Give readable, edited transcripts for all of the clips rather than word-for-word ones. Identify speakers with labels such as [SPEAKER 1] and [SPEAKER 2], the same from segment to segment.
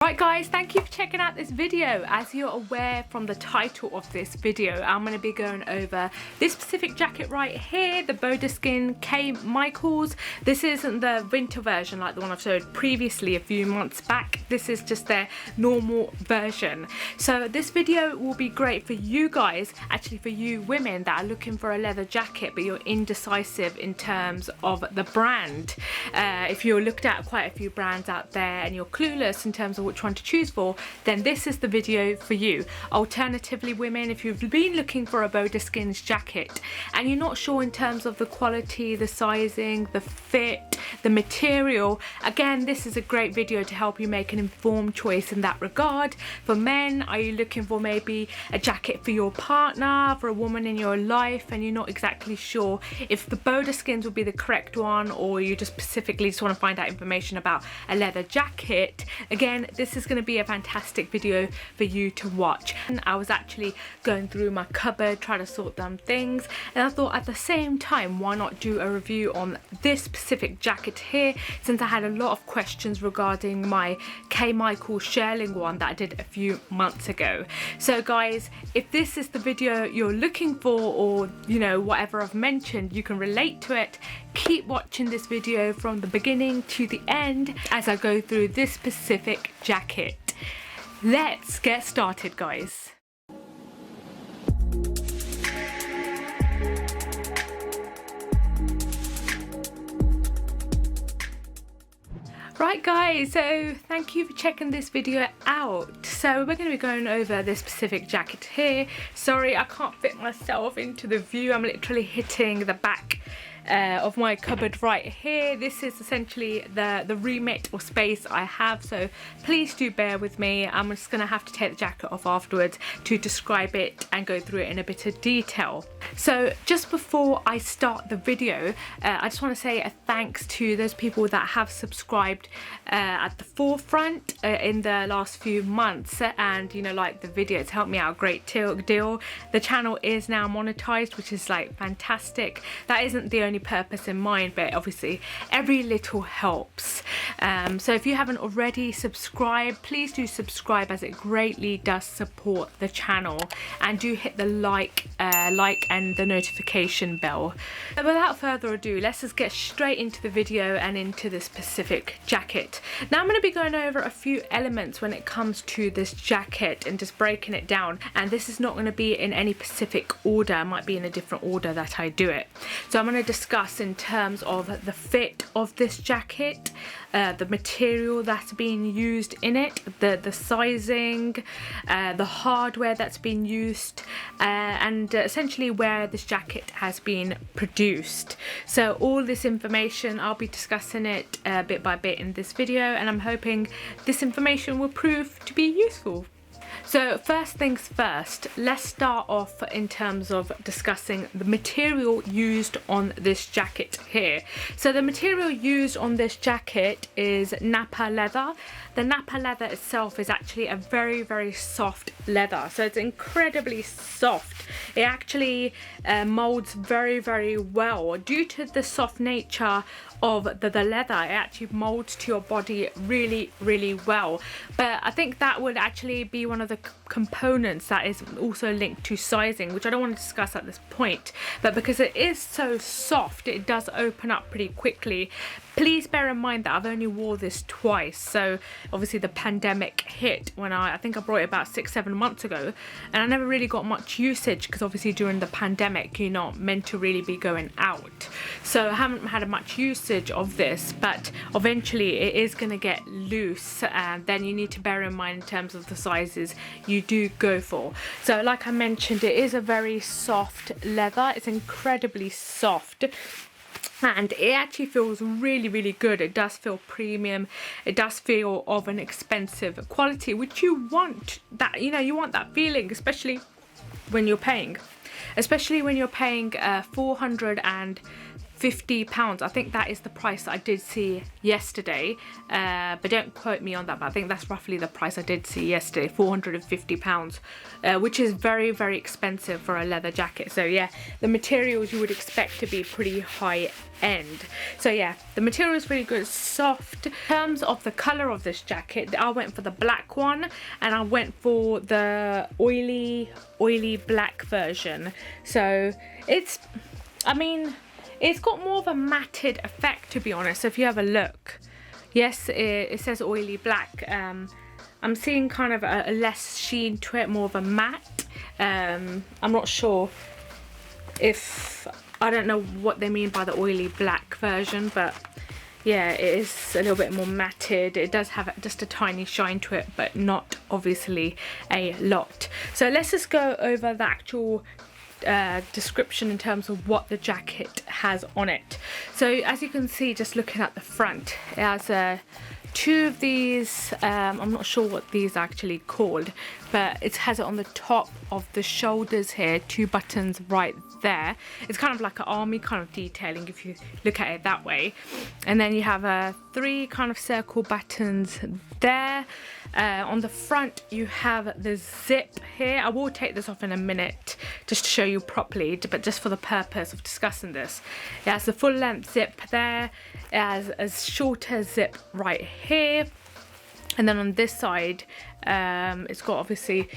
[SPEAKER 1] Right guys, thank you for checking out this video. As you're aware from the title of this video, I'm going to be going over this specific jacket right here, the BodaSkins K Michaels. This isn't the winter version like the one I've showed previously a few months back. This is just their normal version. So this video will be great for you guys, actually for you women that are looking for a leather jacket but you're indecisive in terms of the brand. If you're looked at quite a few brands out there and you're clueless in terms of which one to choose for, then this is the video for you. Alternatively, women, if you've been looking for a BodaSkins jacket and you're not sure in terms of the quality, the sizing, the fit, the material, again, this is a great video to help you make an informed choice in that regard. For men, are you looking for maybe a jacket for your partner, for a woman in your life, and you're not exactly sure if the BodaSkins will be the correct one, or you just specifically just want to find out information about a leather jacket? Again, this is going to be a fantastic video for you to watch. And I was actually going through my cupboard trying to sort them things, and I thought at the same time, why not do a review on this specific jacket here, since I had a lot of questions regarding my K Michael shearling one that I did a few months ago. So guys, if this is the video you're looking for, or you know, whatever I've mentioned, you can relate to it, keep watching this video from the beginning to the end as I go through this specific jacket. Let's get started, guys. Right guys, so thank you for checking this video out. So we're going to be going over this specific jacket here. Sorry, I can't fit myself into the view. I'm literally hitting the back of my cupboard right here. This is essentially the remit or space I have, so please do bear with me. I'm just gonna have to take the jacket off afterwards to describe it and go through it in a bit of detail. So just before I start the video, I just want to say a thanks to those people that have subscribed at the forefront in the last few months, and you know, like the video, it's helped me out a great deal. The channel is now monetized, which is like fantastic. That isn't the only purpose in mind, but obviously every little helps. So if you haven't already subscribed, please do subscribe, as it greatly does support the channel, and do hit the like and the notification bell. So without further ado, let's just get straight into the video and into the specific jacket. Now I'm going to be going over a few elements when it comes to this jacket and just breaking it down, and this is not going to be in any specific order. It might be in a different order that I do it. So I'm going to discuss in terms of the fit of this jacket, the material that's being used in it, the sizing, the hardware that's been used, and essentially where this jacket has been produced. So all this information, I'll be discussing it bit by bit in this video, and I'm hoping this information will prove to be useful. So first things first, let's start off in terms of discussing the material used on this jacket here. So the material used on this jacket is Napa leather. The Napa leather itself is actually a very, very soft leather. So it's incredibly soft. It actually molds very, very well. Due to the soft nature of the leather, it actually molds to your body really, really well. But I think that would actually be one of the components that is also linked to sizing, which I don't want to discuss at this point, but because it is so soft, it does open up pretty quickly. Please bear in mind that I've only wore this twice. So obviously the pandemic hit when I think I brought it about 6-7 months ago, and I never really got much usage because obviously during the pandemic you're not meant to really be going out. So I haven't had much usage of this, but eventually it is going to get loose, and then you need to bear in mind in terms of the sizes you do go for. So like I mentioned, it is a very soft leather. It's incredibly soft, and it actually feels really, really good. It does feel premium. It does feel of an expensive quality, which you want that, you know, you want that feeling, especially when you're paying 450 £450. I think that is the price that I did see yesterday, but don't quote me on that, but I think that's roughly the price I did see yesterday, £450, which is very, very expensive for a leather jacket. So yeah, the materials you would expect to be pretty high end. So yeah, the material is really good, soft. In terms of the color of this jacket, I went for the black one, and I went for the oily black version. So it's, I mean, it's got more of a matted effect, to be honest. If you have a look, yes, it says oily black. I'm seeing kind of a less sheen to it, more of a matte. I'm not sure if, I don't know what they mean by the oily black version, but yeah, it is a little bit more matted. It does have just a tiny shine to it, but not obviously a lot. So let's just go over the actual description in terms of what the jacket has on it. So as you can see, just looking at the front, it has two of these, I'm not sure what these are actually called, but it has it on the top of the shoulders here, 2 buttons right there. It's kind of like an army kind of detailing if you look at it that way. And then you have 3 kind of circle buttons there. On the front you have the zip here. I will take this off in a minute just to show you properly, but just for the purpose of discussing this. It has the full length zip there. It has a shorter zip right here, and then on this side it's got obviously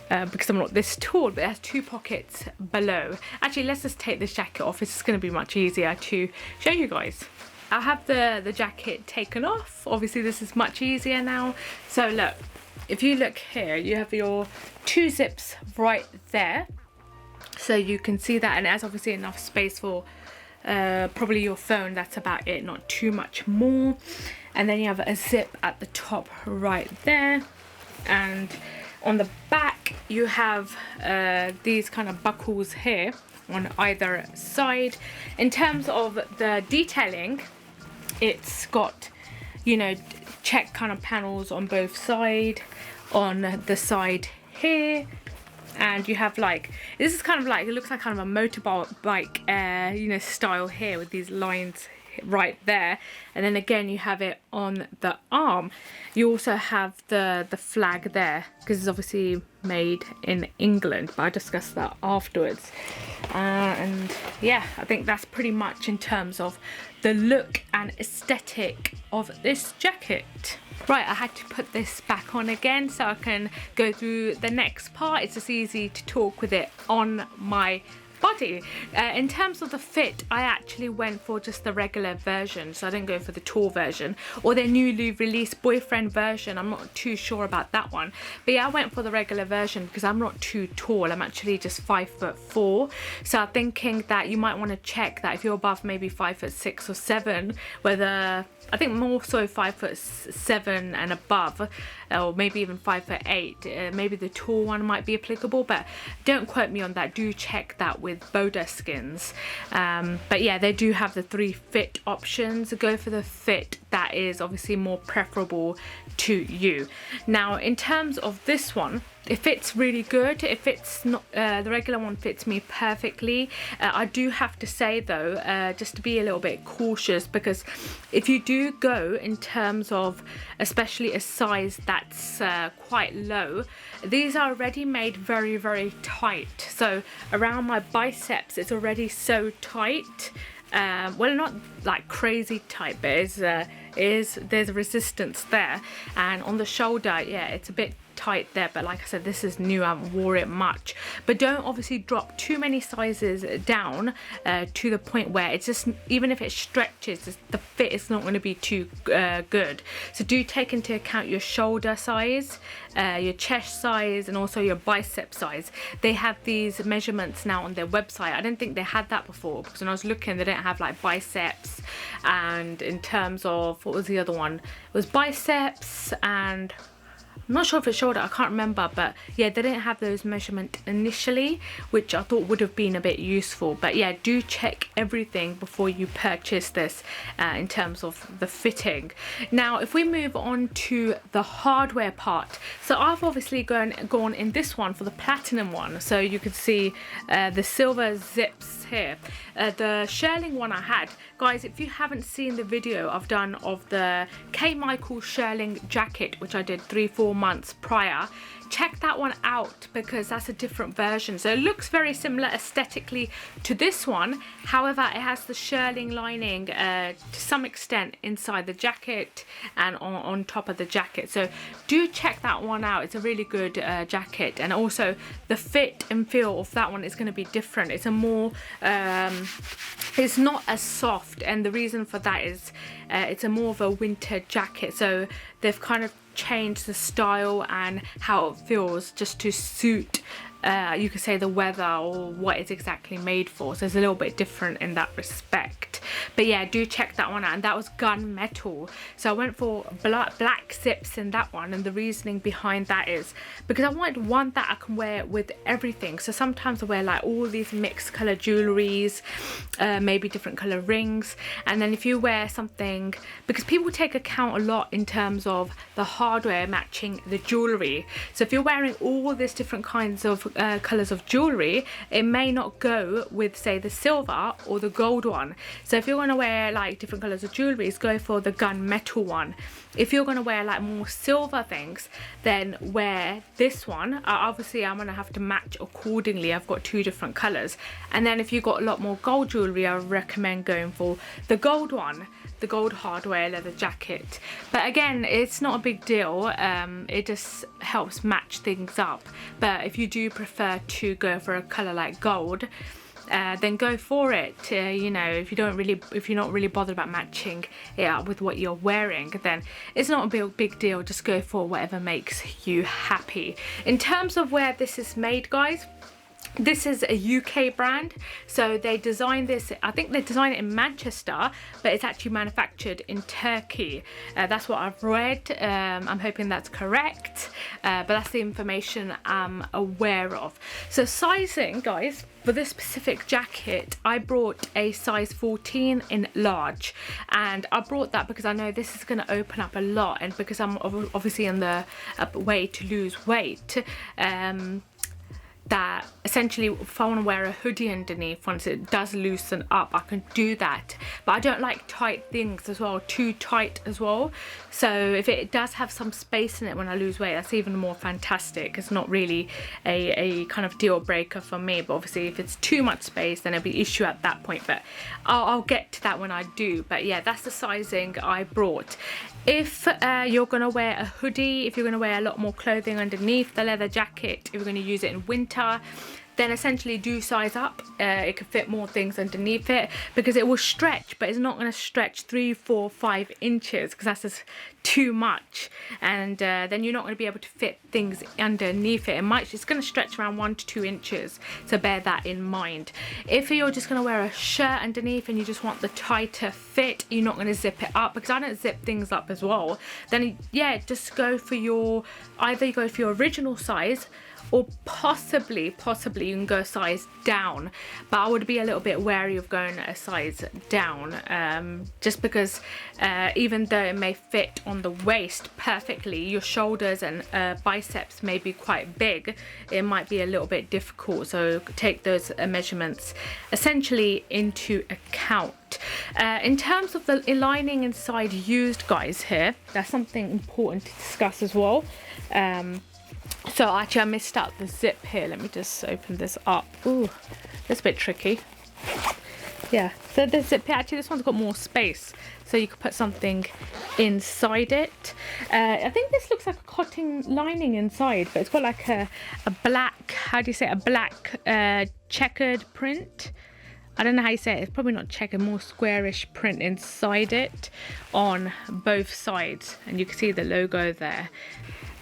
[SPEAKER 1] because I'm not this tall, but it has 2 pockets below. Actually, let's just take this jacket off. It's going to be much easier to show you guys. I'll have the jacket taken off. Obviously this is much easier now. So look, if you look here, you have your 2 zips right there, so you can see that, and it has obviously enough space for probably your phone. That's about it, not too much more. And then you have a zip at the top right there, and on the back you have these kind of buckles here on either side. In terms of the detailing, it's got, you know, check kind of panels on both sides, on the side here, and you have like, this is kind of like, it looks like kind of a motorbike you know, style here with these lines right there. And then again you have it on the arm. You also have the flag there, because it's obviously made in England, but I'll discuss that afterwards. And yeah, I think that's pretty much in terms of the look and aesthetic of this jacket. Right, I had to put this back on again so I can go through the next part. It's just easy to talk with it on my body. In terms of the fit, I actually went for just the regular version, so I didn't go for the tall version or their newly released boyfriend version. I'm not too sure about that one, but yeah, I went for the regular version because I'm not too tall. I'm actually just 5'4", so I'm thinking that you might want to check that if you're above maybe 5'6" or 7, whether, I think more so 5'7" and above, or maybe even 5'8", maybe the tall one might be applicable, but don't quote me on that. Do check that with BodaSkins. But yeah, they do have the 3 fit options. Go for the fit that is obviously more preferable to you. Now in terms of this one, it fits really good. It fits not, the regular one fits me perfectly. I do have to say though, just to be a little bit cautious, because if you do go in terms of especially a size that's quite low, these are already made very, very tight. So around my biceps it's already so tight. Well, not like crazy tight, but there's a resistance there, and on the shoulder, yeah, it's a bit tight there, but like I said, this is new. I haven't wore it much, but don't obviously drop too many sizes down to the point where it's just, even if it stretches, the fit is not going to be too good. So do take into account your shoulder size, your chest size, and also your bicep size. They have these measurements now on their website. I didn't think they had that before, because when I was looking, they didn't have like biceps, and in terms of, what was the other one, it was biceps and I'm not sure if it's shoulder, I can't remember, but yeah, they didn't have those measurements initially, which I thought would have been a bit useful. But yeah, do check everything before you purchase this in terms of the fitting. Now, if we move on to the hardware part, so I've obviously gone in this one for the platinum one. So you can see the silver zips here. The shearling one I had, guys, if you haven't seen the video I've done of the K. Michael shearling jacket, which I did 3-4 months prior, check that one out because that's a different version. So it looks very similar aesthetically to this one, however it has the shearling lining to some extent inside the jacket and on top of the jacket. So do check that one out. It's a really good jacket, and also the fit and feel of that one is going to be different. It's a more it's not as soft, and the reason for that is it's a more of a winter jacket, so they've kind of changed the style and how it feels just to suit you could say the weather or what it's exactly made for. So it's a little bit different in that respect. But yeah, do check that one out. And that was gunmetal, so I went for black zips in that one, and the reasoning behind that is because I wanted one that I can wear with everything. So sometimes I wear like all these mixed color jewelries, maybe different color rings, and then if you wear something, because people take account a lot in terms of the hardware matching the jewelry. So if you're wearing all these different kinds of colors of jewelry, it may not go with, say, the silver or the gold one. So if you're going to wear like different colors of jewelry, go for the gunmetal one. If you're going to wear like more silver things, then wear this one. Obviously I'm going to have to match accordingly. I've got 2 different colors. And then if you've got a lot more gold jewelry, I recommend going for the gold one, the gold hardware leather jacket. But again, it's not a big deal. It just helps match things up. But if you do prefer to go for a color like gold, then go for it. You know, if you're not really bothered about matching it up with what you're wearing, then it's not a big deal. Just go for whatever makes you happy. In terms of where this is made, guys, this is a UK brand, so they designed this, I think they designed it in Manchester, but it's actually manufactured in Turkey. That's what I've read. I'm hoping that's correct, but that's the information I'm aware of. So sizing, guys, for this specific jacket, I brought a size 14 in large, and I brought that because I know this is going to open up a lot, and because I'm obviously on the way to lose weight. That essentially, if I want to wear a hoodie underneath, once it does loosen up, I can do that. But I don't like tight things as well, too tight as well. So if it does have some space in it when I lose weight, that's even more fantastic. It's not really a kind of deal breaker for me. But obviously if it's too much space, then it'll be an issue at that point. But I'll get to that when I do. But yeah, that's the sizing I brought. If you're going to wear a hoodie, if you're going to wear a lot more clothing underneath the leather jacket, if you're going to use it in winter, then essentially do size up. It could fit more things underneath it because it will stretch, but it's not going to stretch 3, 4, 5 inches because that's just too much, and then you're not going to be able to fit things underneath it. It's going to stretch around 1 to 2 inches, so bear that in mind. If you're just going to wear a shirt underneath and you just want the tighter fit, you're not going to zip it up, because I don't zip things up as well, then yeah, just go for your, either you go for your original size, or possibly you can go a size down, but I would be a little bit wary of going a size down, just because even though it may fit on the waist perfectly, your shoulders and biceps may be quite big, it might be a little bit difficult. So take those measurements essentially into account. In terms of the lining inside used, guys, here, that's something important to discuss as well. So actually I missed out the zip here. Let me just open this up. Ooh, that's a bit tricky. Yeah, so the zip here, actually this one's got more space, so you could put something inside it. I think this looks like a cotton lining inside, but it's got like a black, how do you say it? A black checkered print. I don't know how you say it. It's probably not checkered, more squarish print inside it on both sides, and you can see the logo there.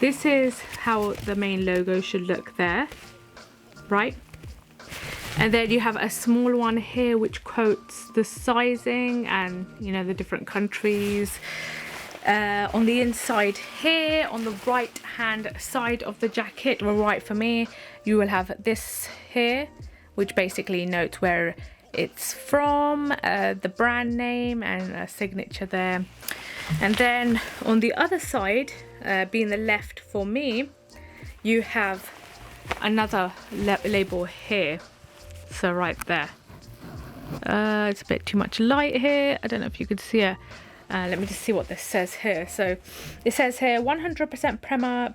[SPEAKER 1] This is how the main logo should look there, right? And then you have a small one here which quotes the sizing and, you know, the different countries. On the inside here, on the right hand side of the jacket, or right for me, you will have this here, which basically notes where it's from, the brand name and a signature there. And then on the other side, being the left for me, you have another label here, so right there. It's a bit too much light here, I don't know if you could see it. Let me just see what this says here. So it says here 100%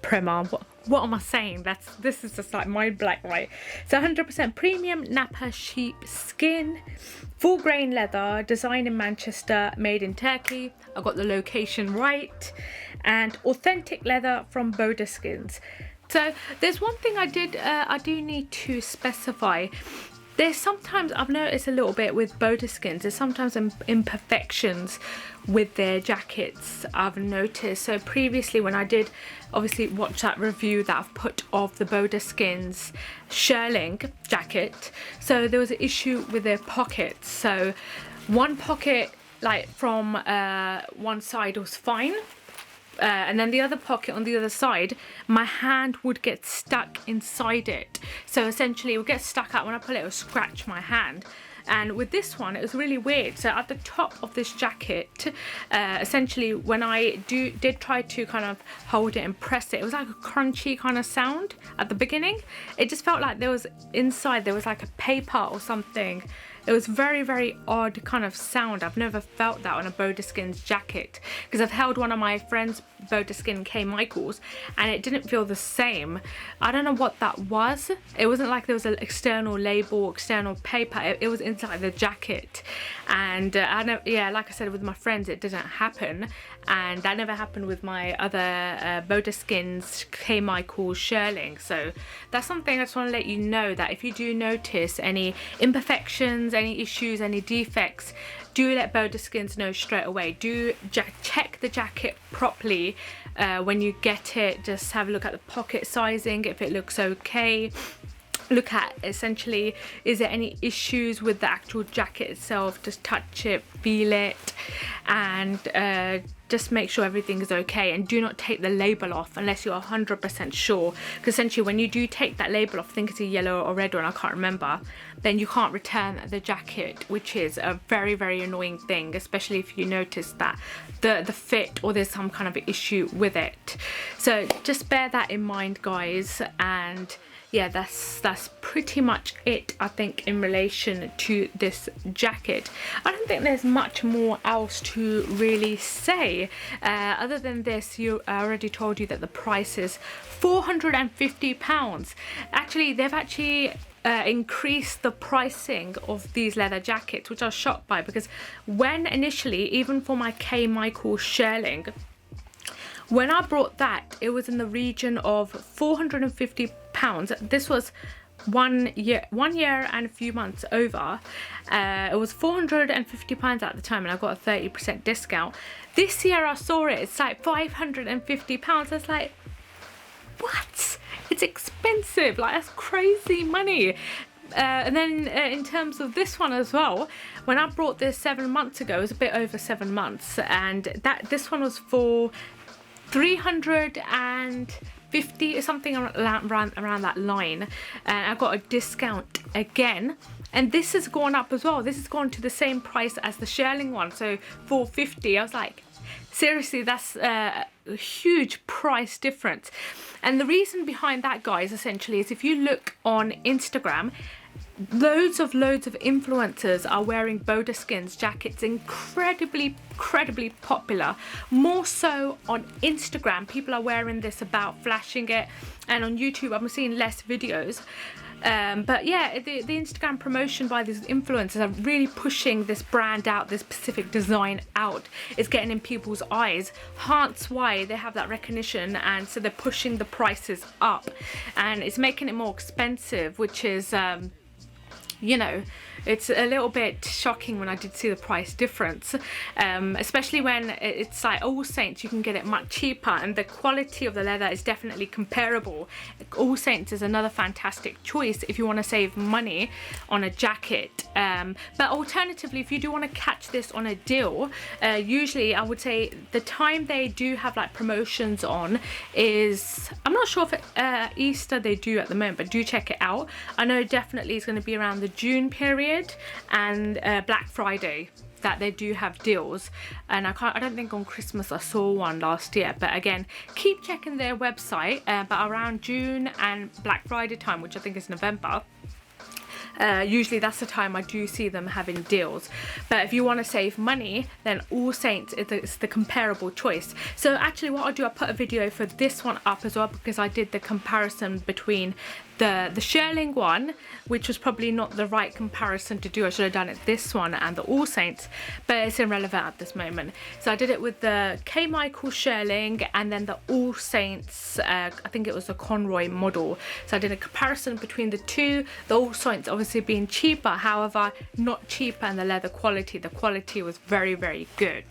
[SPEAKER 1] Prema. What am I saying? This is just like mind black, right? So 100% premium Napa sheep skin, full grain leather, designed in Manchester, made in Turkey. I got the location right, and authentic leather from BodaSkins. So there's one thing I do need to specify. There's sometimes, I've noticed a little bit with BodaSkins, there's sometimes imperfections with their jackets, I've noticed. So previously when I did obviously watch that review that I've put of the BodaSkins shearling jacket, so there was an issue with their pockets. So one pocket, like from one side, was fine. And then the other pocket on the other side, my hand would get stuck inside it. So essentially it would get stuck out. When I pull it, it would scratch my hand. And with this one, it was really weird. So at the top of this jacket, essentially when I did try to kind of hold it and press it, it was like a crunchy kind of sound at the beginning. It just felt like there was inside, there was like a paper or something. It was very, very odd kind of sound. I've never felt that on a BodaSkins jacket, because I've held one of my friend's BodaSkin K. Michaels and it didn't feel the same. I don't know what that was. It wasn't like there was an external label, external paper. It was inside the jacket. And I know, yeah, like I said, with my friends, it didn't happen. And that never happened with my other BodaSkins K. Michaels shearling. So that's something I just want to let you know, that if you do notice any imperfections, any issues, any defects, do let BodaSkins know straight away. Do check the jacket properly when you get it. Just have a look at the pocket sizing, if it looks okay. Look at essentially, is there any issues with the actual jacket itself? Just touch it, feel it, and just make sure everything is okay. And do not take the label off unless you're 100% sure, because essentially when you do take that label off, I think it's a yellow or red one, I can't remember, then you can't return the jacket, which is a very, very annoying thing, especially if you notice that the fit or there's some kind of issue with it. So just bear that in mind, guys. And yeah, that's pretty much it, I think, in relation to this jacket. I don't think there's much more else to really say other than this. I already told you that the price is £450. Actually, they've actually increased the pricing of these leather jackets, which I was shocked by, because when initially, even for my K. Michaels shearling, when I brought that, it was in the region of £450. This was 1 year and a few months over. It was £450 at the time, and I got a 30% discount. This year I saw it, it's like £550. I was like, what? It's expensive, like that's crazy money. And then in terms of this one as well, when I brought this 7 months ago, it was a bit over 7 months, and this one was for 350 or something around that line, and I got a discount again, and this has gone up as well. This has gone to the same price as the shearling one, so $450. I was like, seriously, that's a huge price difference. And the reason behind that, guys, essentially is if you look on Instagram, loads of influencers are wearing BodaSkins jackets. Incredibly popular. More so on Instagram, people are wearing this about, flashing it, and on YouTube I'm seeing less videos. But yeah, the Instagram promotion by these influencers are really pushing this brand out, this specific design out. It's getting in people's eyes, hence why they have that recognition, and so they're pushing the prices up, and it's making it more expensive, which is you know, it's a little bit shocking when I did see the price difference, especially when it's like All Saints. You can get it much cheaper, and the quality of the leather is definitely comparable. All Saints is another fantastic choice if you want to save money on a jacket. But alternatively, if you do want to catch this on a deal, usually I would say the time they do have like promotions on is, I'm not sure if Easter they do at the moment, but do check it out. I know definitely it's going to be around the June period and Black Friday that they do have deals, and I don't think on Christmas I saw one last year, but again, keep checking their website. But around June and Black Friday time, which I think is November, usually that's the time I do see them having deals. But if you want to save money, then All Saints is the comparable choice. So actually what I'll do, I'll put a video for this one up as well, because I did the comparison between the Shearling one, which was probably not the right comparison to do. I should have done it this one and the All Saints, but it's irrelevant at this moment. So I did it with the K. Michael Shearling and then the All Saints, I think it was the Conroy model. So I did a comparison between the two, the All Saints obviously being cheaper, however not cheaper in the leather quality. The quality was very, very good.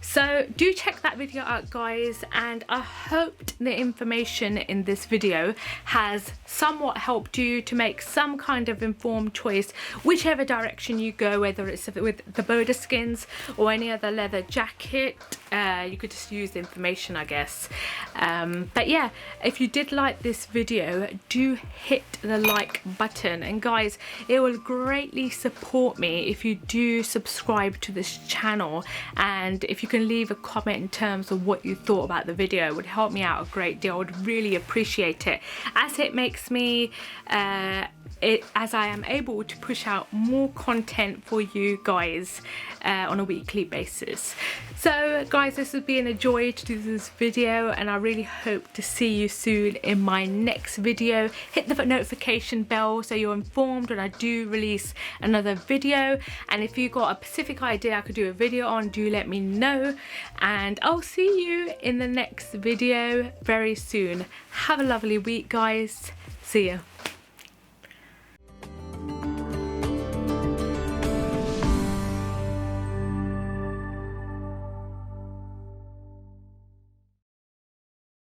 [SPEAKER 1] So do check that video out, guys, and I hope the information in this video has somewhat helped you to make some kind of informed choice whichever direction you go, whether it's with the BodaSkins or any other leather jacket. You could just use the information, I guess. But yeah, if you did like this video, do hit the like button, and guys, it will greatly support me if you do subscribe to this channel, and if you can leave a comment in terms of what you thought about the video. It would help me out a great deal. I would really appreciate it, as it makes me as I am able to push out more content for you guys on a weekly basis. So guys, this has been a joy to do this video, and I really hope to see you soon in my next video. Hit the notification bell so you're informed when I do release another video, and if you got a specific idea I could do a video on, do let me know, and I'll see you in the next video very soon. Have a lovely week, guys. See ya.